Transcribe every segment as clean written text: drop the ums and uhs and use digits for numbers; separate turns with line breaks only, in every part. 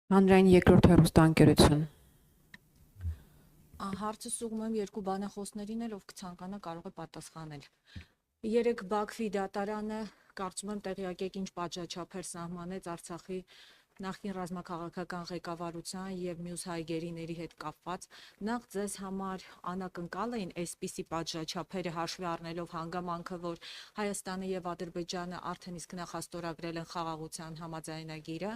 Հանրային երկրորդ հեռուստաընկերություն։
Հարցը սուղում եմ երկու բանախոսներին էլ, ով կցանկանա կարող է պատասխանել։ Երեք Բաքվի դատարանը կարծում եմ տեղյակ եք ինչ պատժաչափեր սահմանեց Արցախի նախկին ռազմաքաղաքական ղեկավարության եւ մյուս հայ գերիների հետ կապված, նախ ձեզ համար անակնկալ էին այսպիսի պատժաչափերը հաշվի առնելով հանգամանքը, որ Հայաստանը եւ Ադրբեջանը արդեն իսկ նախաստորագրել են խաղաղության համաձայնագիրը,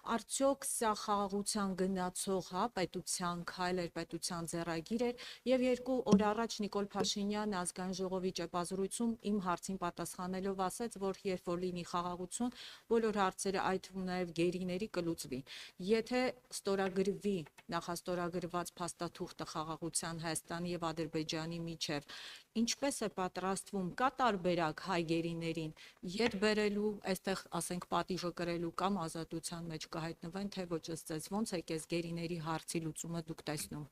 արդյոք սա խաղաղության գնացող պետության քայլ էր, պետության ձեռագիր էր եւ 2 օր առաջ Նիկոլ Փաշինյանը ազգային ժողովի ճեպազրույցում իմ հարցին պատասխանելով ասաց, որ երբ որ լինի խաղաղություն, բոլոր հարցերը այդ թվում նաեւ գերիների կլուծվի։ Եթե ստորագրվի նախաստորագրված փաստաթուղթը խաղաղության Հայաստանի եւ Ադրբեջանի միջև, ինչպես է պատրաստվում, կա տարբերակ հայ գերիներին ետ բերելու, այստեղ ասենք պատիժը կրելու կամ ազատության մեջ կհայտնվեն, թե ոչ ըստ ոնց է այս գերիների հարցի լուծումը դուք տեսնում։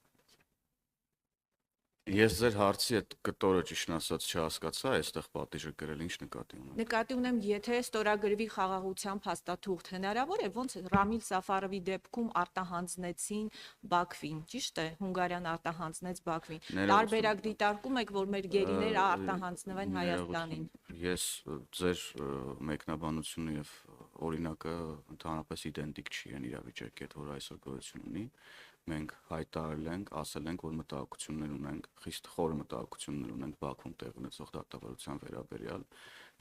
Ես ձեր հարցի այդ կտորը ճիշտ ասած չհասկացա, այստեղ պատիժը գրել ինչ նկատի ունեմ։
Նկատի ունեմ, եթե ստորագրվի խաղաղության փաստաթուղթ, հնարավոր է ոնց Ռամիլ Սաֆարովի դեպքում արտահանձնեցին Բաքվին, ճիշտ է, Հունգարիան արտահանձնեց Բաքվին։ Տարբերակ դիտարկում եք, որ մեր գերիները արտահանձնվեն Հայաստանին։
Ես ձեր մեկնաբանությունը եւ օրինակը ընդհանրապես իդենտիկ չի են իրավիճակի հետ, որ այսօր գոյություն ունի։ Մենք հայտարարել ենք, ասել ենք, որ մտահոգություններ ունենք, խիստ խոր մտահոգություններ ունենք Բաքվում տեղի ունեցող դատավարության վերաբերյալ,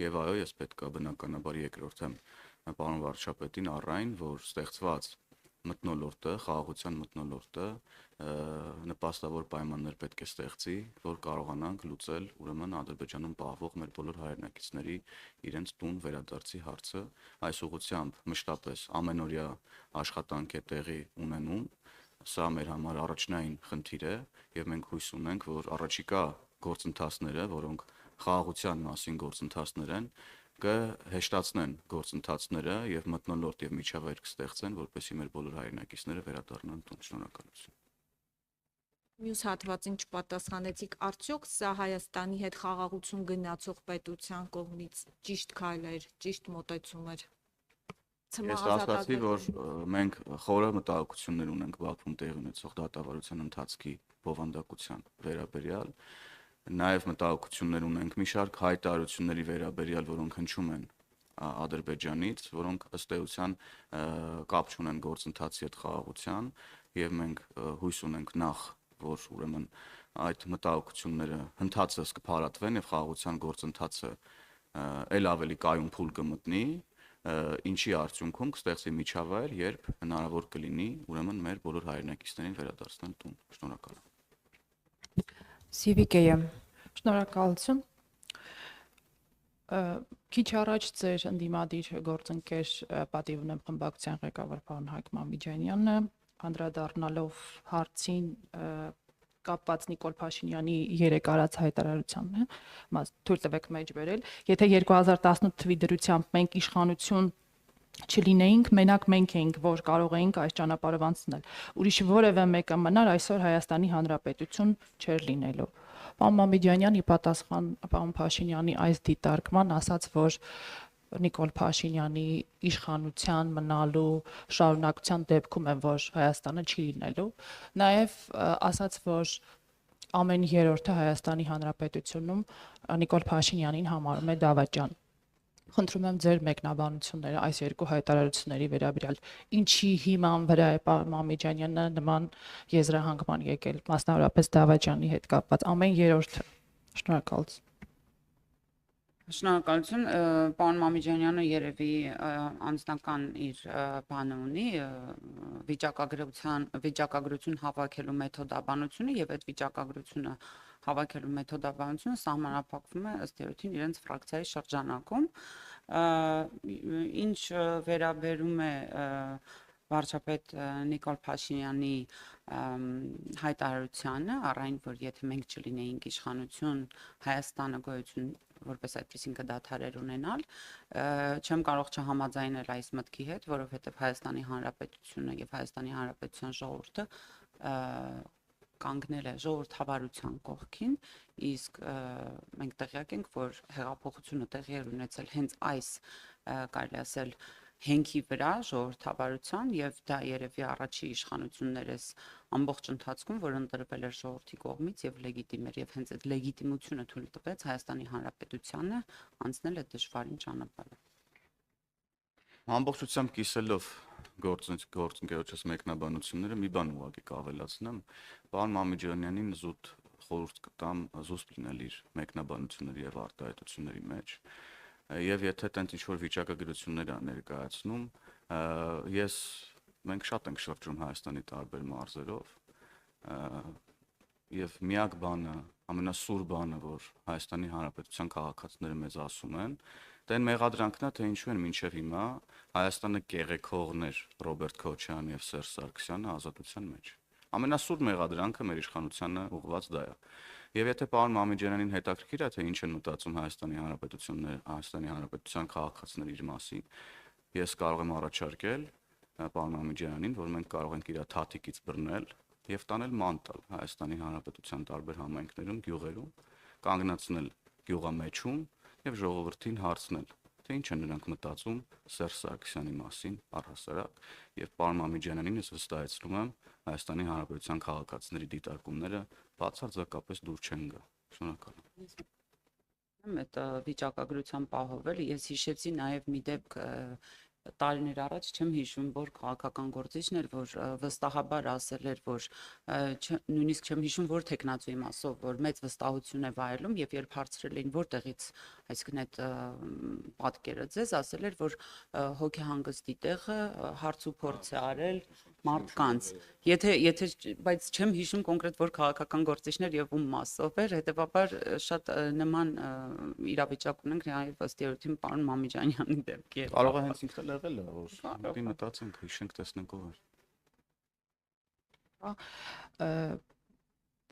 եւ այո, ես պետք է բնականաբար երկրորդեմ պարոն վարչապետին առայն, որ ստեղծված մթնոլորտը, խաղաղության մթնոլորտը նպաստավոր պայմաններ պետք է ստեղծի, որ կարողանանք լուծել ուրեմն Ադրբեջանում պահվող մեր բոլոր հայրենակիցների իրենց տուն վերադարձի հարցը։ Այս ուղղությամբ մշտապես ամենօրյա աշխատանք է տեղի ունենում։ Սա մեր համար առաջնային խնդիր է եւ մենք հույս ունենք, որ առաջիկա գործընթացները, որոնք խաղաղության մասին գործընթացներ են, կհեշտացնեն գործընթացները եւ մթնոլորտ եւ միջավայր կստեղծեն, որպեսզի մեր բոլոր հայրենակիցները վերադառնան տուն։ Շնորհակալություն։
Մյուս հատվածին չպատասխանեցիք, արդյոք սա Հայաստանի հետ խաղաղություն գնացող պետության կողմից ճիշտ քայլ էր, ճիշտ մոտեցում էր։
Ես ասացի, որ մենք խորը մտահոգություններ ունենք Բաքվում տեղի ունեցող դատավարության ընթացքի բովանդակության վերաբերյալ, նաև մտահոգություններ ունենք մի շարք հայտարարությունների վերաբերյալ, որոնք հնչում են Ադրբեջանից, որոնք ըստ էության կապ չունեն գործընթացի հետ խաղաղության, եւ մենք հույս ունենք նախ, որ ուրեմն այդ մտահոգությունները հնդածս կփարատվեն եւ խաղաղության գործընթացը ել ավելի կայուն փուլ կմտնի, ինչի արդյունքում կստեղծվի միջավայր, երբ հնարավոր կլինի ուրեմն մեր բոլոր հայրենակիցներին վերադարձնել տուն։ Շնորհակալ եմ։
Սիվիկեյը։
Շնորհակալություն։ Քիչ առաջ ձեր ընդդիմադիր գործընկեր պատիվ ունեմ խմբակցության ղեկավար պարոն Հայկ Մամիջանյանը անդրադառնալով հարցին կապված Նիկոլ Փաշինյանի 3 արած հայտարարությանն է, թույլ տվեք մեջ բերել, եթե 2018 թվականի դրությամբ մենք իշխանություն չլինեինք, մենակ մենք էինք, որ կարող էինք այս ճանապարհով անցնել։ Ուրիշ որևէ մեկը մնար այսօր Հայաստանի Հանրապետություն չէր լինելու։ Պարոն Մամիջանյանի պատասխան պարոն Փաշինյանի այս դիտարկման ասաց, որ Նիկոլ Փաշինյանի իշխանության մնալու շարունակության դեպքում է, որ Հայաստանը չի լինելու։ Նաև ասաց, որ ամեն երրորդը Հայաստանի Հանրապետությունում Նիկոլ Փաշինյանին համարում է դավաճան։ Խնդրում եմ ձեր մեկնաբանությունները այս երկու հայտարարությունների վերաբերյալ։ Ինչի հիման վրա է պարոն Մամիջանյանը նման եզրահանգման եկել, մասնավորապես դավաճանի հետ կապված ամեն երրորդը։ Շնորհակալություն։
Շնորհակալություն, պարոն Մամիջանյանը երևի անձնական իր բանը ունի, վիճակագրություն հավաքելու մեթոդաբանությունը եւ այդ վիճակագրությունը հավաքելու մեթոդաբանությունը սահմանափակվում է ըստ երևույթին իրենց ֆրակցիայի շրջանակում, ինչ վերաբերում է վարչապետ Նիկոլ Փաշինյանի հայտարարությանը, առայն որ եթե մենք չլինեինք իշխանություն, Հայաստանը գոյություն որպես այդպեսին կդադարեր ունենալ, չեմ կարող չհամաձայնել այս մտքի հետ, որովհետև Հայաստանի Հանրապետությունը եւ Հայաստանի Հանրապետության ժողովուրդը կանգնել է ժողովրդավարության կողքին, իսկ մենք տեղյակ ենք, որ հեղափոխությունը տեղի է ունեցել հենց այս, կարելի ասել, հենքի վրա ժողովրդավարության եւ դա երևի առաջի իշխանություններս ամբողջ ընթացքում, որ ընտրվել էր ժողովրդի կողմից եւ լեգիտիմ էր եւ հենց այդ լեգիտիմությունը թույլ տվեց Հայաստանի Հանրապետությանը անցնել այդ դժվարին ճանապարհը։
Ամբողջությամբ կիսելով գործընկերոջս մեկնաբանությունները մի բան ուղղակի կավելացնեմ, պարոն Մամիջանյանին զուտ խորհուրդ կտամ զուսպ լինել իր մեկնաբանությունների եւ արտահայտությունների մեջ։ Եվ եթե տենց ինչ-որ վիճակագրություններ ա ներկայացնում, մենք շատ ենք շրջում Հայաստանի տարբեր մարզերով, եւ միակ բանը, ամենասուր բանը, որ Հայաստանի Հանրապետության քաղաքացիները մեզ ասում են, դա այն մեղադրանքն է, թե ինչու են մինչև հիմա Հայաստանը կեղեքողներ Ռոբերտ Քոչարյանը եւ Սերժ Սարգսյանը ազատության մեջ։ Ամենասուր մեղադրանքը մեր իշխանությանը ուղղված դա է։ Եվ եթե պարոն Մամիջանյանին հետաքրքիր է, թե ինչ են մտածում Հայաստանի Հանրապետության քաղաքացիները իր մասին, ես կարող եմ առաջարկել պարոն Մամիջանյանին, որ մենք կարող ենք իր թաթիկից բռնել եւ տանել ման տալ Հայաստանի Հանրապետության տարբեր համայնքներում, գյուղերում, կանգնացնել գյուղամեջում եւ ժողովրդին հարցնել, թե ինչ են նրանք մտածում Սերժ Սարգսյանի մասին առհասարակ, եւ պարոն Մամիջանյանին ես վստահեցնում եմ Հայաստանի Հանրապետության քաղաքացիների դիտարկումները բացարձակապես դուր չեն գա։ Շնորհակալ եմ։
Այդ վիճակագրության պահովել ես հիշեցի նաեւ մի դեպք տարիներ առաջ չեմ հիշում, որ քաղաքական գործիչն էր, որ վստահաբար ասել էր, որ նույնիսկ չեմ հիշում, որ տեխնացուի մասով, որ մեծ վստահություն է վայելում եւ երբ հարցրել էին որտեղից, այսինքն այդ պատկերը ձեզ, ասել էր, որ հոգեհանգստի տեղը հարց ու փորձ է արել մարդկանց։ Եթե բայց չեմ հիշում կոնկրետ որ քաղաքական գործիչներ եւ ում մասով էր, հետեւաբար շատ նման իրավիճակ ունենք նաեւ ըստ երևույթին պարոն Մամիջանյանի դեպքի։
Կարող է հենց ինքն եղել է, որ դի մտածենք, հիշենք, տեսնենք ով
է։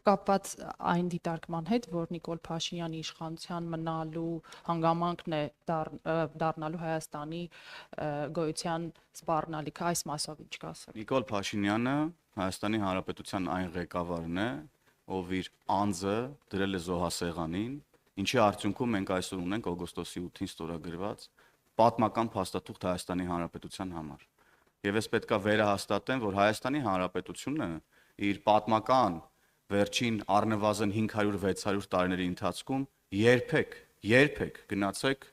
Կապված այն դիտարկման հետ, որ Նիկոլ Փաշինյանի իշխանության մնալու հանգամանքն է դառնալու Հայաստանի գոյության սպառնալիքը, այս մասով ինչ կասեք։
Նիկոլ Փաշինյանը Հայաստանի Հանրապետության այն ղեկավարն է, ով իր անձը դրել է զոհասեղանին, ինչի արդյունքում մենք այսօր ունենք օգոստոսի 8-ին ստորագրված պատմական փաստաթուղթ Հայաստանի Հանրապետության համար։ Եվ ես պետքա վերահաստատեմ, որ Հայաստանի Հանրապետությունը իր պատմական վերջին առնվազն 500-600 տարիների ընթացքում երբեք գնացեք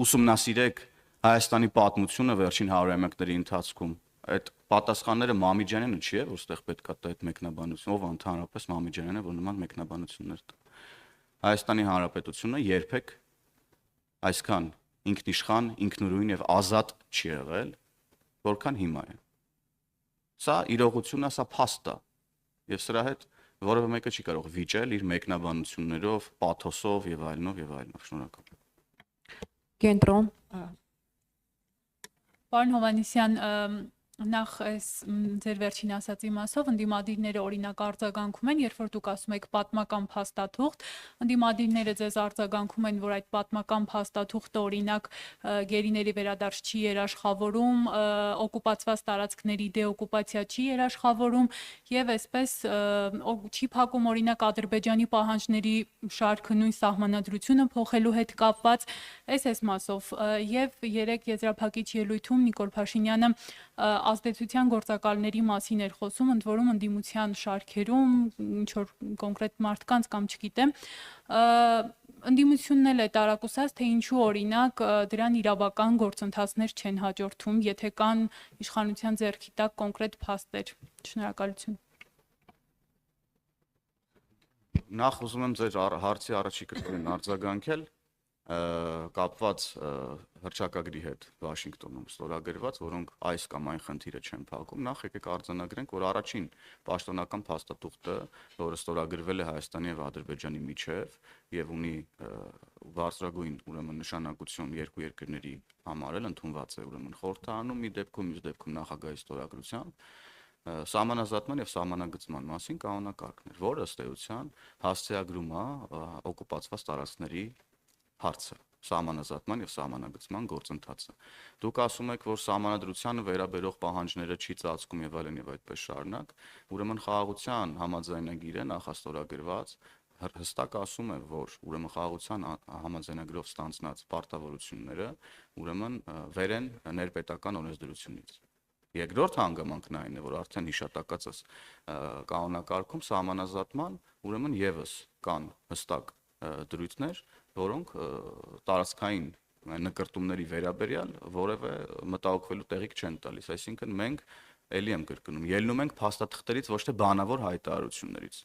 ուսումնասիրեք Հայաստանի պատմությունը վերջին 100-ամյակների ընթացքում։ Այդ պատասխանները Մամիջանյանը չի է, որ ստեղ պետք է տա այդ մեկնաբանությունը, ով ընդհանրապես Մամիջանյանը, որ նման մեկնաբանություններ տա։ Հայաստանի Հանրապետությունը երբեք այսքան ինքնիշխան, ինքնուրույն եւ ազատ չի եղել, որքան հիմա է։ Սա իրողությունն է, սա փաստ է։ Եվ սրա հետ որևէ մեկը չի կարող վիճել իր մեկնաբանություններով, պաթոսով եւ այլնով եւ այլնով։ Շնորհակալ եմ։
Կենտրոն
Պարոն Հովհաննիսյան, նախ այս ձեր վերջին ասացի մասով ընդդիմադիրները օրինակ արձագանքում են, երբ որ դուք ասում եք պատմական փաստաթուղթ, ընդդիմադիրները ձեզ արձագանքում են, որ այդ պատմական փաստաթուղթը օրինակ գերիների վերադարձ չի երաշխավորում, օկուպացված տարածքների դեօկուպացիա չի երաշխավորում եւ այսպես չի փակում օրինակ Ադրբեջանի պահանջների շարքը նույն սահմանադրությունը փոխելու հետ կապված, այս մասով եւ երեք եզրափակիչ ելույթում Նիկոլ Փաշինյանը ազդեցության գործակալների մասին էր խոսում, ընդ որում ընդդիմության շարքերում ինչ որ կոնկրետ մարդկանց կամ չգիտեմ, ընդդիմությունն էլ է տարակուսած, թե ինչու օրինակ դրան իրավական գործընթացներ չեն հաջորդում, եթե կան իշխանության ձեռքի տակ կոնկրետ փաստեր։ Շնորհակալություն։
Նախ ուզում եմ ձեր հարցի առաջի կրկին արձագանքել կապված հռչակագրի հետ Վաշինգտոնում ստորագրված, որոնք այս կամ այն խնդիրը չեն փակում, նախ եկեք արձանագրենք, որ առաջին պաշտոնական փաստաթուղթը, որը ստորագրվել է Հայաստանի եւ Ադրբեջանի միջև եւ ունի բարձրագույն ուրեմն նշանակություն երկու երկրների համար էլ ընդունված է ուրեմն խորհրդարանում, մի դեպքում, մյուս դեպքում նախագահի ստորագրությամբ սահմանազատման եւ սահմանագծման մասին կանոնակարգն էր, որը ըստ էության հասցեագրում է օկուպացված տարածքների հարցը, սահմանազատման եւ սահմանագծման գործընթացը։ Դուք ասում եք, որ սահմանադրությանը վերաբերող պահանջները չի ծածկում եւ այլն եւ այդպես շարունակ, ուրեմն խաղաղության համաձայնագիրը նախաստորագրված հստակ ասում է, որ ուրեմն խաղաղության համաձայնագրով ստանձնած պարտավորությունները ուրեմն վեր են ներպետական օրենսդրությունից։ Երկրորդ հանգամանքն այն է, որ արդեն հիշատակածս կանոնակարգում սահմանազատման ուրեմն եւս կան հստակ դրույթներ, որոնք տարածքային նկրտումների վերաբերյալ որևէ մտահոգվելու տեղիք չեն տալիս, այսինքն մենք ելի եմ կրկնում, ելնում ենք փաստաթղթերից, ոչ թե բանավոր հայտարարություններից։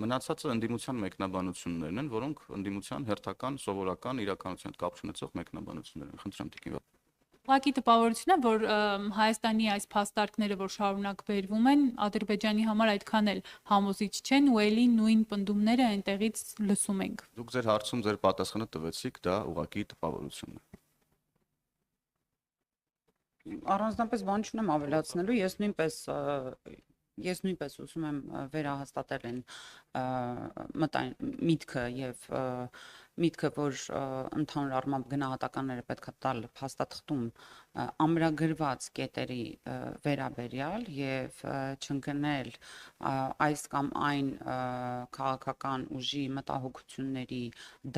Մնացածը ընդդիմության մեկնաբանություններն են, որոնք ընդդիմության հերթական սովորական իրականության հետ կապ չունեցող մեկնաբանություններ են։ Խնդրեմ տիկին։
Ուղղակի տպավորություն է, որ Հայաստանի այս փաստարկները, որ շարունակ բերվում են, Ադրբեջանի համար այդքան էլ համոզիչ չեն ու ելի նույն պնդումները այնտեղից լսում ենք։
Դուք ձեր հարցում ձեր պատասխանը տվեցիք, դա ուղղակի տպավորություն է։
Առանձնապես բան չունեմ ավելացնելու, ես նույնպես ուզում եմ վերահաստատել այն միտքը եւ միտքը, որ ընդհանուր առմամբ գնահատականները պետք է տալ փաստաթղթում ամրագրված կետերի վերաբերյալ եւ չընկնել այս կամ այն քաղաքական ուժի մտահոգությունների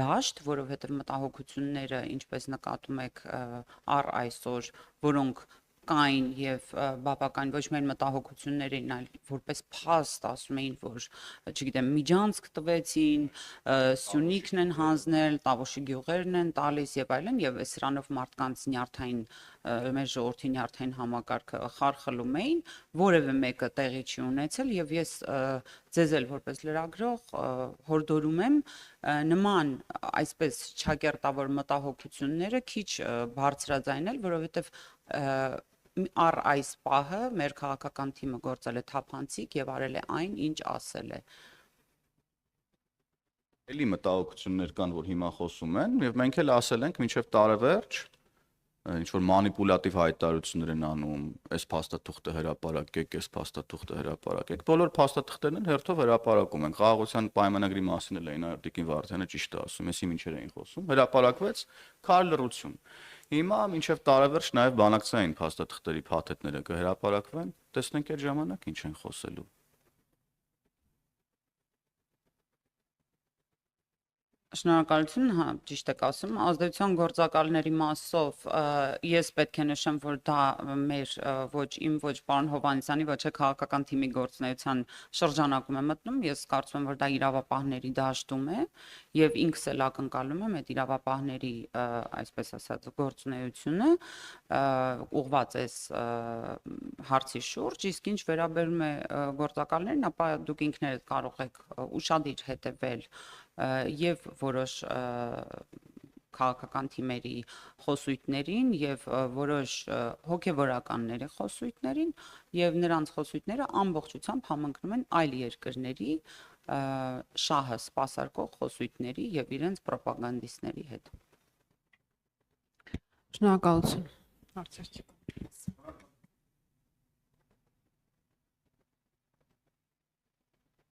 դաշտ, որովհետեւ մտահոգությունները, ինչպես նկատում եք առ այսօր, որոնք կային եւ բավական ոչ միայն մտահոգություններ էին, այլ որպես փաստ ասում էին, որ չգիտեմ, միջանցք տվեցին, Սյունիքն են հանձնել, Տավուշի գյուղերն են տալիս եւ այլն, եւ սրանով մարդկանց նյարդային մեր ժողովրդի նյարդային համակարգը խարխլում էին, որևէ մեկը տեղի չի ունեցել եւ ես ձեզ էլ որպես լրագրող հորդորում եմ նման այսպես չակերտավոր մտահոգությունները քիչ բարձրաձայնել, որովհետեւ առ այս պահը մեր քաղաքական թիմը գործել է թափանցիկ եւ արել է այն, ինչ ասել է։
Էլի մտահոգություններ կան, որ հիմա խոսում են, եւ մենք էլ ասել ենք մինչեւ տարեվերջ ինչ որ մանիպուլատիվ հայտարարություններ են անում, այս փաստաթուղթը հրապարակեք, այս փաստաթուղթը հրապարակեք։ Բոլոր փաստաթղթերն են հերթով հրապարակում են։ Խաղաղության պայմանագրի մասին էլ էին Տիկին Վարդյանը ճիշտ է ասում, էսի ինչեր էին խոսում։ Հրապարակվեց քար լռություն։ Հիմա մինչև տարեվերջ նաև բանակցային փաստաթղթերի փաթեթները կհրապարակվեն, տեսնենք այդ ժամանակ ինչ են խոսելու։
Շնորհակալություն, հա, ճիշտ եք ասում, ազդեցության գործակալների մասով ես պետք է նշեմ, որ դա մեր ոչ իմ, ոչ պարոն Հովհաննիսյանի, ոչ է քաղաքական թիմի գործունեության շրջանակում է մտնում, ես կարծում եմ, որ դա իրավապահների դաշտում է եւ ինքս էլ ակնկալում եմ այդ իրավապահների, այսպես ասած, գործունեությունը ուղղված է հարցի շուրջ, իսկ ինչ վերաբերում է գործակալներին, ապա դուք ինքներդ կարող եք ուշադիր հետևել եւ որոշ քաղաքական թիմերի խոսույթներին եւ որոշ հոգեվորականների խոսույթներին եւ նրանց խոսույթները ամբողջությամբ համընկնում են այլ երկրների շահը սպասարկող խոսույթների եւ իրենց ռոպագանդիստների հետ։
Շնորհակալություն։
Հարցեր չի։